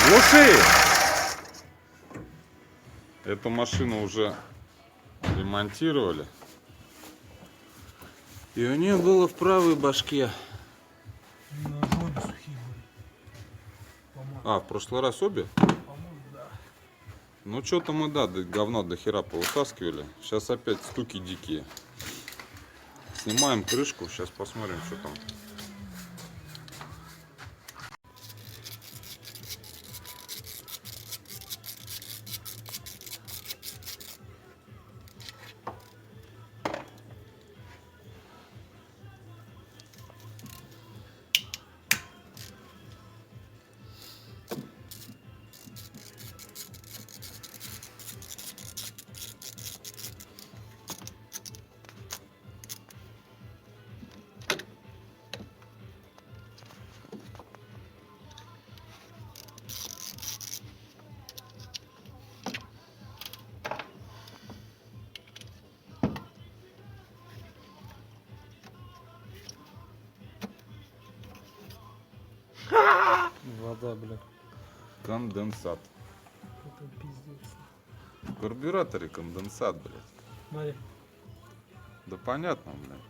Глуши! Эту машину уже ремонтировали. И у нее было в правой башке. На жопе сухие были. По-моему. А, в прошлый раз обе? По-моему, да. Ну что-то мы, да, говно до хера повытаскивали. Сейчас опять стуки дикие. Снимаем крышку, сейчас посмотрим, что там. Вода, блядь. Конденсат. Это пиздец. В карбюраторе конденсат, блядь. Смотри. Да понятно, блядь.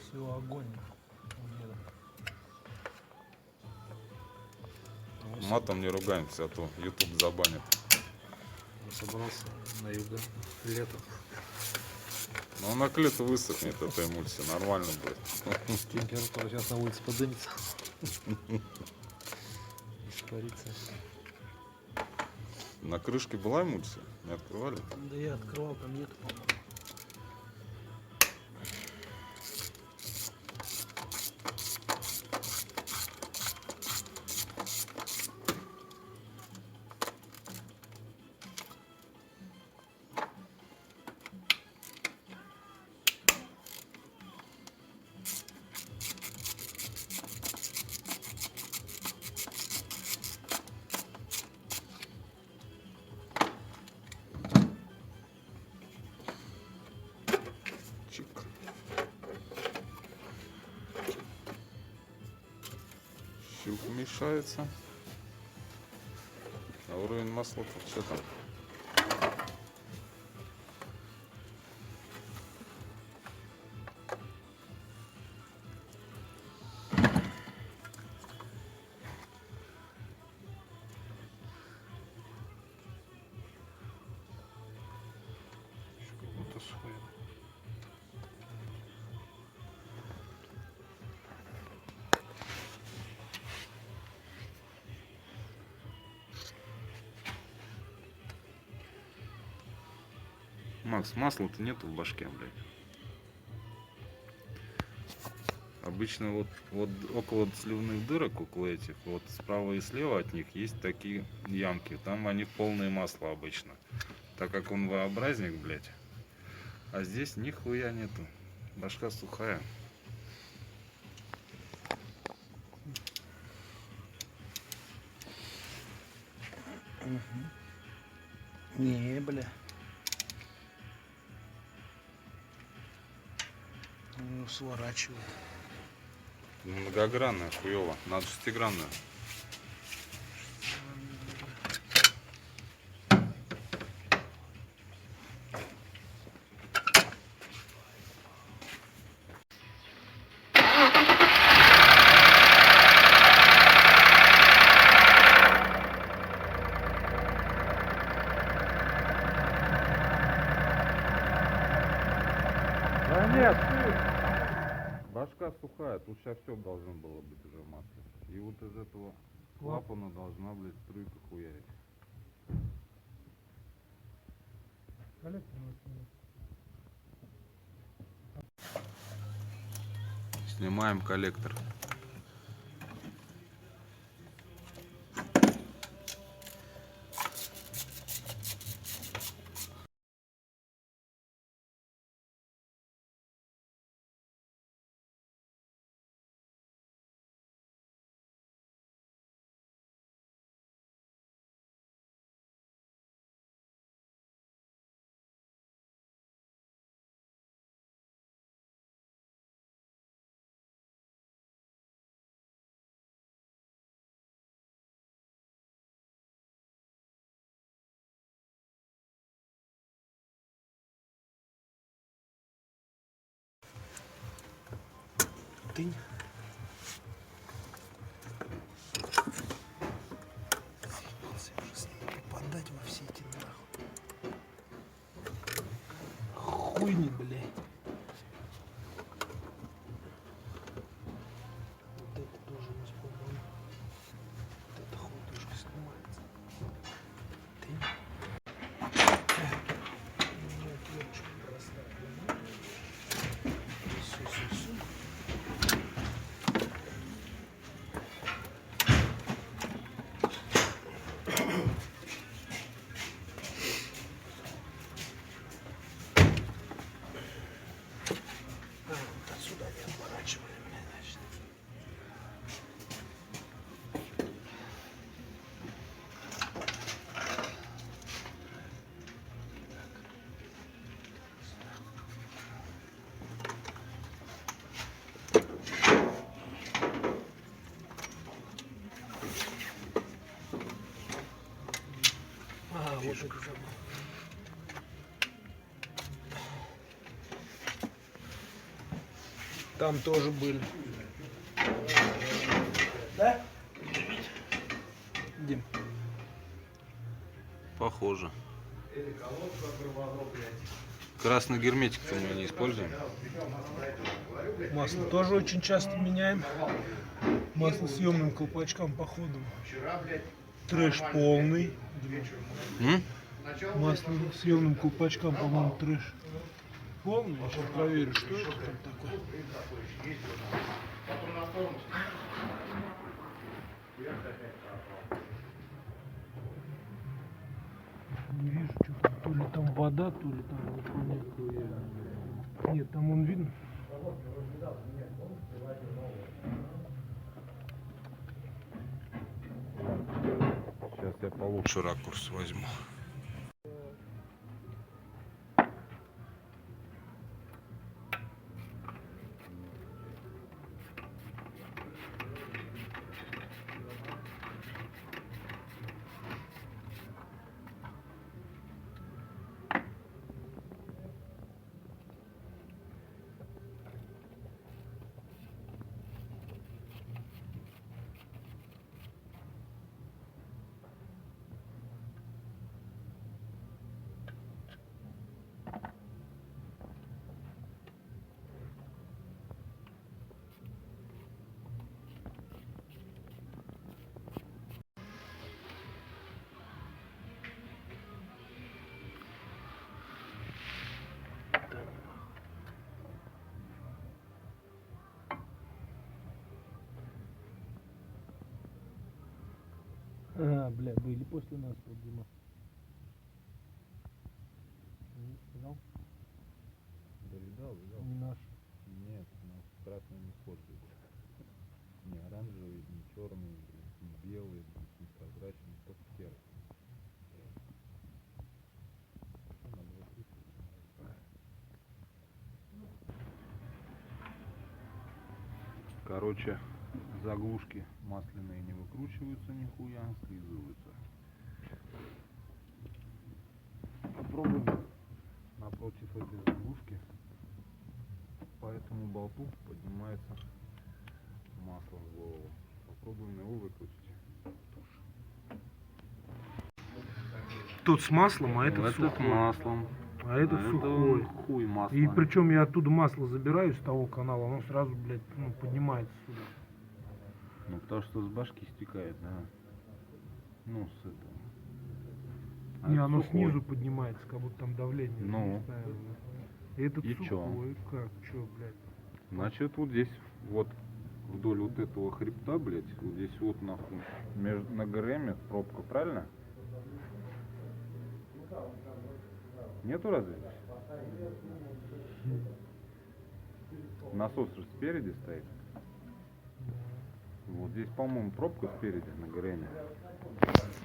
Все, огонь. Уеду. Матом не ругаемся, а то YouTube забанит. Собрался на юга. Лето. Но он на к лету высохнет, эта эмульсия, нормально будет. Температура сейчас на улице поднимется. Испарится. На крышке была эмульсия? Не открывали? Да я открывал, там нет, по-моему. Чик. Щуп мешается. А уровень масла-то что там? Это сухое. Макс, масла-то нету в башке, блядь. Обычно вот около сливных дырок, около этих, вот справа и слева от них есть такие ямки. Там они полные масла обычно. Так как он V-образник, блядь. А здесь нихуя нету. Башка сухая. Не, бля. Ну, сворачиваю. Многогранная, хуево. Надо шестигранную. Да нет! Башка сухая, тут сейчас все должно было быть уже в масле. И вот из этого клапана должна, блядь, струйка хуярить. Снимаем коллектор. Тынь. Заебался я уже с ним попадать во все эти нахуй. Хуйни, блядь. Вот это тоже у нас, по-моему. Вот эта хуй тоже снимается. Тынь. Меня отверточку бросает. Су-су-су. Вот отсюда не отворачивали, блядь, значит. Вот это забыл. Там тоже были. Да? Дим. Похоже. Красный герметик-то мы не используем. Масло тоже очень часто меняем. Масло съемным колпачком по ходу. Трэш полный. Масло съемным колпачком, по-моему, трэш полный. Я сейчас проверю, что это там такое. Не вижу, что там. То ли там вода, то ли там непонятно. Нет, там он видно. Сейчас я получше ракурс возьму. А, бля, были после нас, вот, Дима. Видал? Да видал. Не наш. Нет, у нас красный не используется. Не оранжевый, не черный, не белый, не прозрачный, только серый. Короче, заглушки масляные не выкручиваются нихуя, слизываются. Попробуем напротив этой заглушки. По этому болту поднимается масло в голову. Попробуем его выкрутить. Тут с маслом, а этот Этот сухой. маслом. А этот сухой. Хуй масло. И причем я оттуда масло забираю с того канала, оно сразу, блядь, ну, поднимается сюда. Ну потому что с башки стекает, да. Ну с этого. А Не, это оно сухой. снизу поднимается, как будто там давление. Ну. неправильное. И этот И сухой, как, чё, блядь. Значит, вот здесь вот вдоль вот этого хребта, блядь, вот здесь вот нахуй на ГРМе пробка, правильно? Нету разве здесь? Насос же спереди стоит. Вот здесь, по-моему, пробка спереди на ГРМе.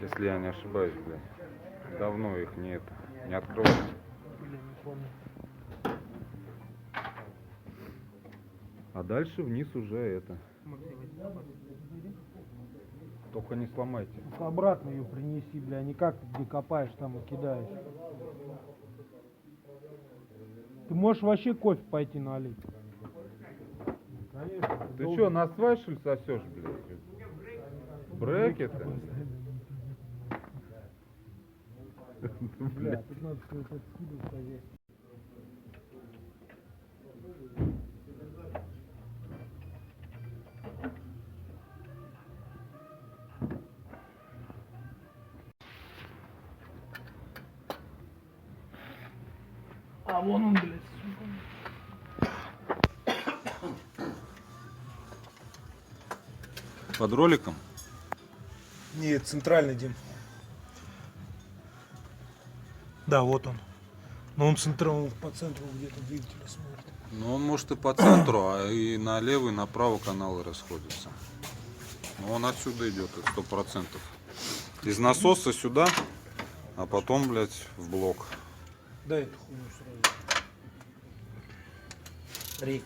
Если я не ошибаюсь, блядь. Давно их не открывал. Блин, не помню. А дальше вниз уже это. Только не сломайте. Только обратно ее принеси, бля, не как ты где копаешь там и кидаешь. Ты можешь вообще кофе пойти налить. Ты что, на асфальт, что ли, сосешь, блядь? Брекеты? Бля, тут надо что-то откидывать хозяйство. А вон он, блядь, сука. Под роликом? Нет, центральный, Дим. Да, вот он. Но он по центру где-то двигателя смотрит. Ну, он может и по центру, а и налево, и направо каналы расходятся. Но он отсюда идет, это 100%. Из насоса сюда, а потом, блядь, в блок. Дай эту хуйню сразу. Рейку.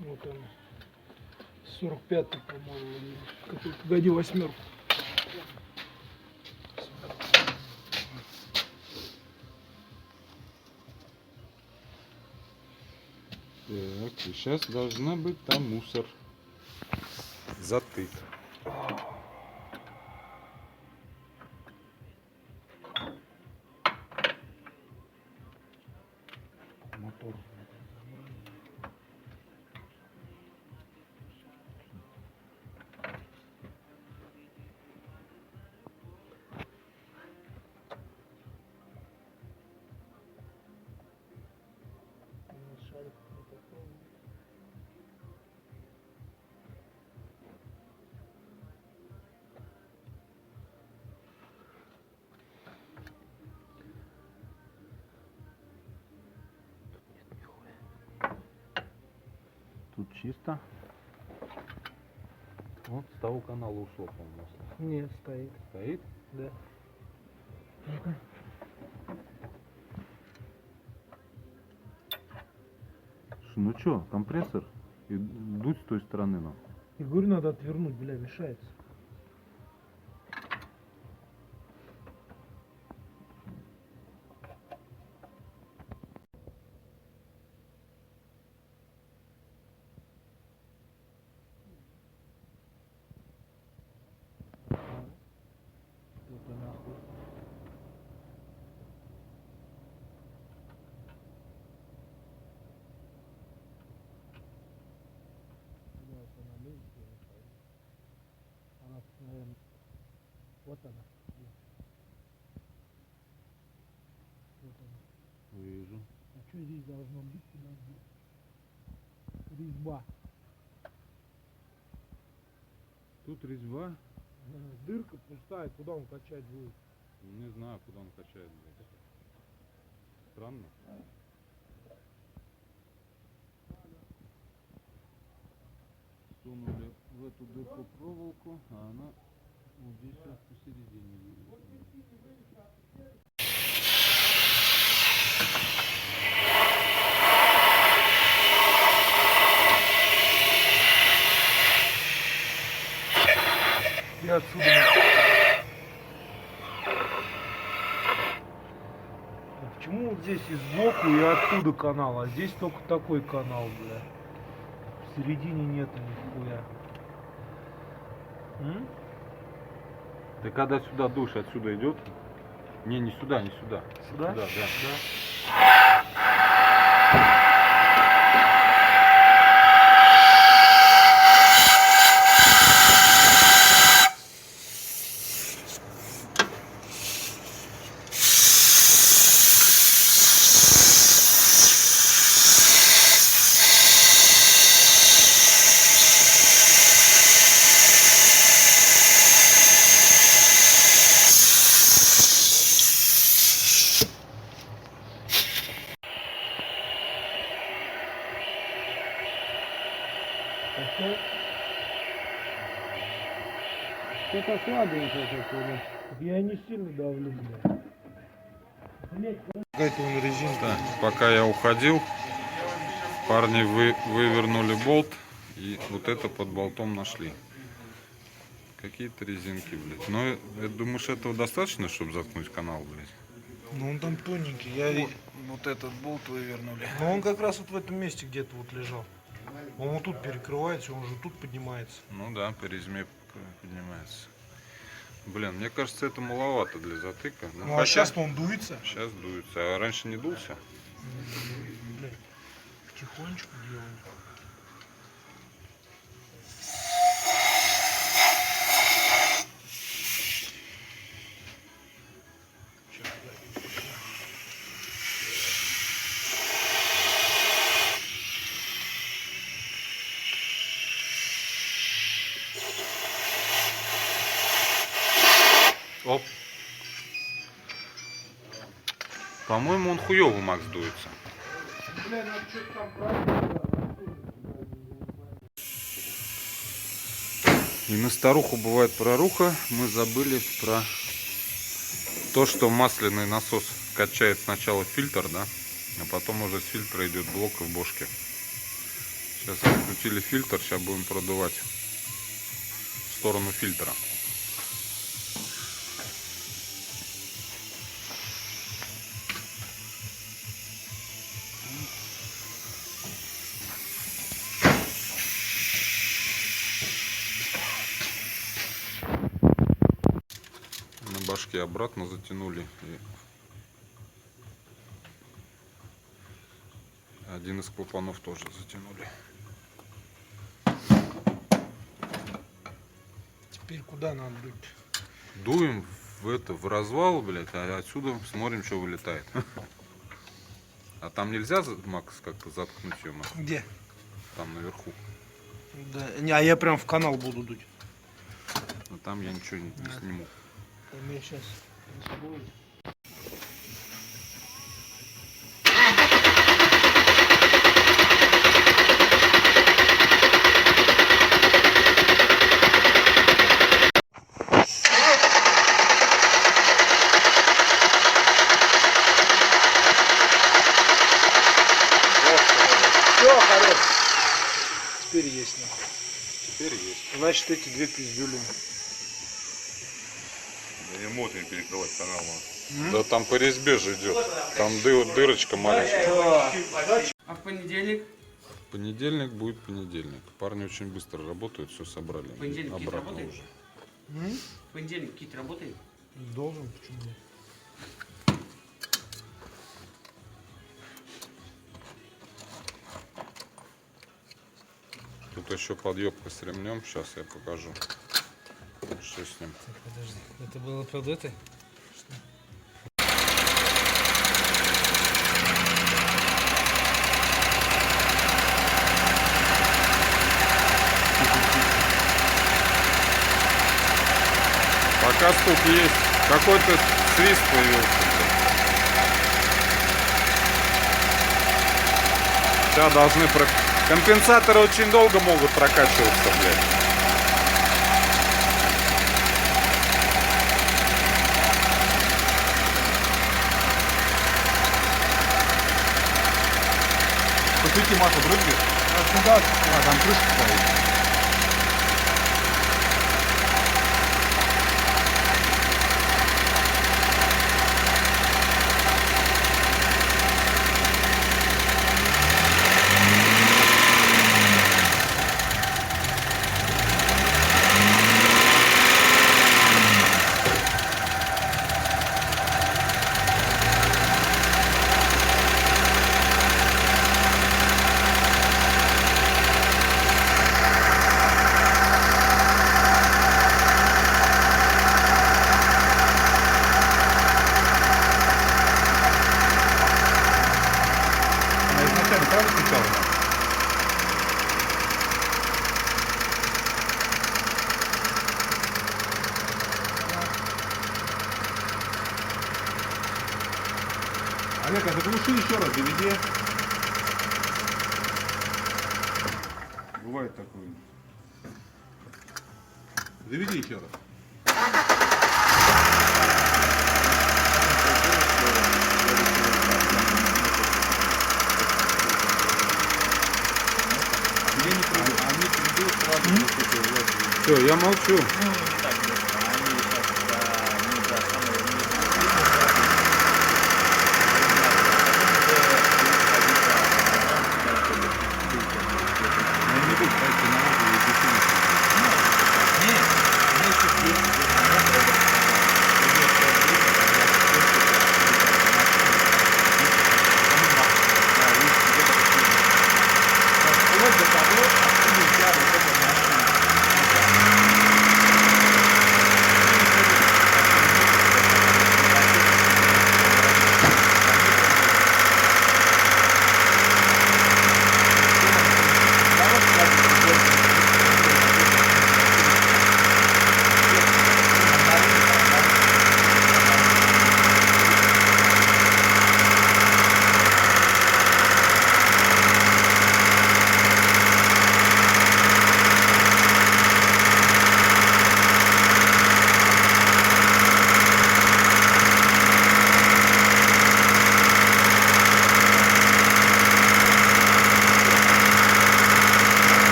Вот он. 45-й, по-моему. Погоди, восьмерку. Так, и сейчас должна быть там мусор. Затык. Мотор. Тут чисто. Вот с того канала ушел, по-моему. Нет, стоит. Стоит? Да. Ну что, компрессор? И дуть с той стороны нам. И говорю, надо отвернуть, бля, мешается. Это нахуй. Да, вот она лезет, я не пойму. Она, наверное, вот она. Вот она. Вижу. А что здесь должно быть? Резьба. Тут резьба. Дырка пустая, куда он качать будет? Не знаю, куда он качает, блядь. Странно. Сунули в эту дырку проволоку, а она вот здесь вот посередине. И отсюда. А почему вот здесь и сбоку, и оттуда канал, а здесь только такой канал, бля? В середине нету нихуя. Да когда сюда душ отсюда идет? Не сюда, не сюда. Сюда? Да. Что-то слабенькое такое. Я не сильно давлю, бля. Какая-то он резинка. Так, пока я уходил, парни вывернули болт и вот это под болтом нашли. Какие-то резинки, блядь. Но думаешь, этого достаточно, чтобы заткнуть канал, блядь? Ну он там тоненький. Вот этот болт вывернули. Но он как раз вот в этом месте где-то вот лежал. Он вот тут перекрывается, он же тут поднимается. Ну да, по резьме поднимается. Блин, мне кажется, это маловато для затыка. Ну а сейчас-то он дуется. Сейчас дуется. А раньше не дулся? Блядь, тихонечко делаем. Оп. По-моему, он хуёво, Макс, дуется. Бля, ну что-то там правильно. И на старуху бывает проруха. Мы забыли про то, что масляный насос качает сначала фильтр, да, а потом уже с фильтра идет блок в бошке. Сейчас открутили фильтр, сейчас будем продувать в сторону фильтра. На башке обратно затянули. И один из клапанов тоже затянули. Теперь куда надо дуть? Дуем в развал, блядь, а отсюда смотрим, что вылетает. А там нельзя, Макс, как-то заткнуть ее? Где? Там наверху. Да. Не, а я прям в канал буду дуть. Но там я ничего не сниму. У меня сейчас. Все, хорош. Теперь есть. Теперь есть. Значит, эти две пиздюлины. Да не мотами перекрывать канал. Да там по резьбе же идет. Там дырочка маленькая. А в понедельник? Понедельник будет понедельник. Парни очень быстро работают, все собрали. Понедельник кит Обратно работает? уже. В понедельник кит работает? Должен, почему нет? Тут еще подъебка с ремнем. Сейчас я покажу, что с ним. Подожди, это было под этой? Пока стук есть, какой-то свист появился. Сейчас должны компенсаторы очень долго могут прокачиваться, блядь. Посвети, Маша, брызги. А, там крышка стоит. Она изначально правильно включала? Олег, а заглуши еще раз, заведи. Бывает такое. Заведи еще раз. Все, я молчу.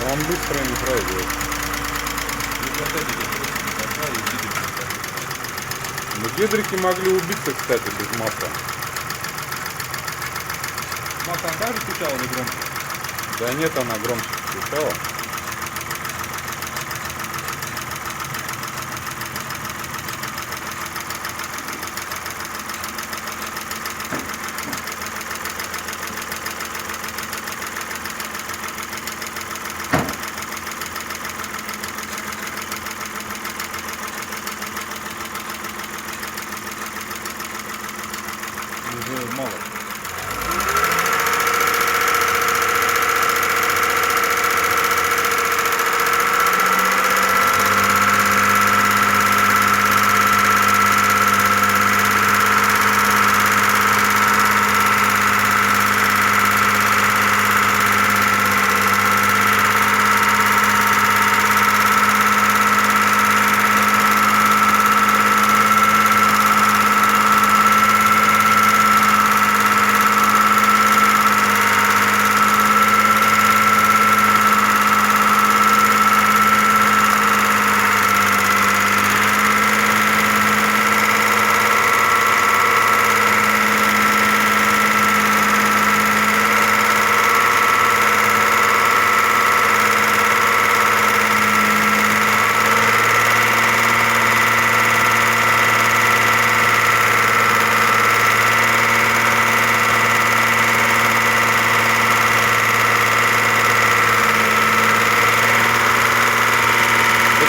Он быстро не пройдет. Но гидрики могли убиться, кстати, без масла. Масло также стучало или громко? Да нет, она громче стучала. Уже мало.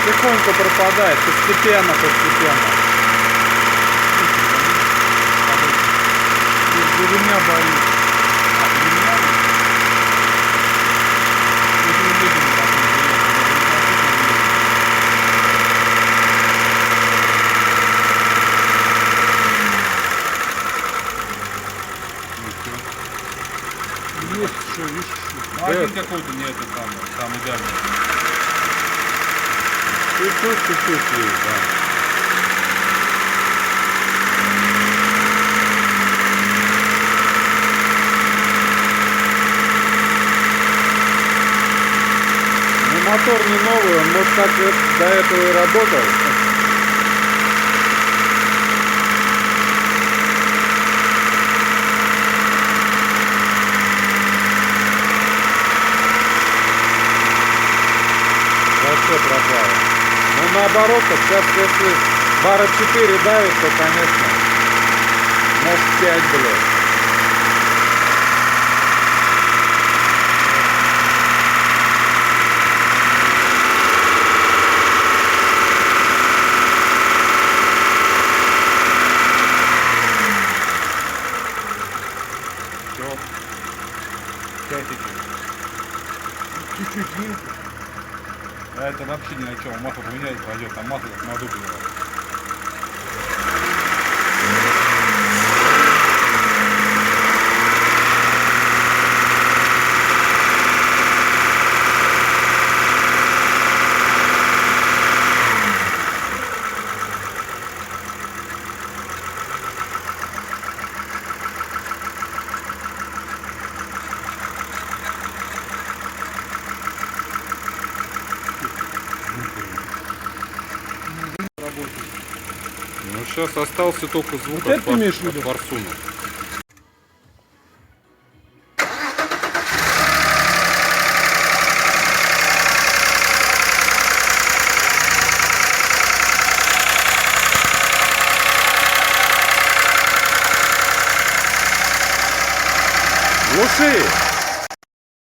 Потихоньку пропадает, постепенно. Из-за меня болит. Есть еще, видишь, Ну, один какой-то не это самый идеальный. Чуть-чуть есть, да. Ну, мотор не новый, он может так до этого и работал. Вообще пропало. Ну наоборот, сейчас если бара 4 давит, то конечно, может 5, блядь. Все. Часики. чуть-чуть винт. А это вообще ни о чем. Масло поменяет, пойдет. Там масло как мазут было. Сейчас остался только звук Вот это ты имеешь в от виду? форсунок. Глуши!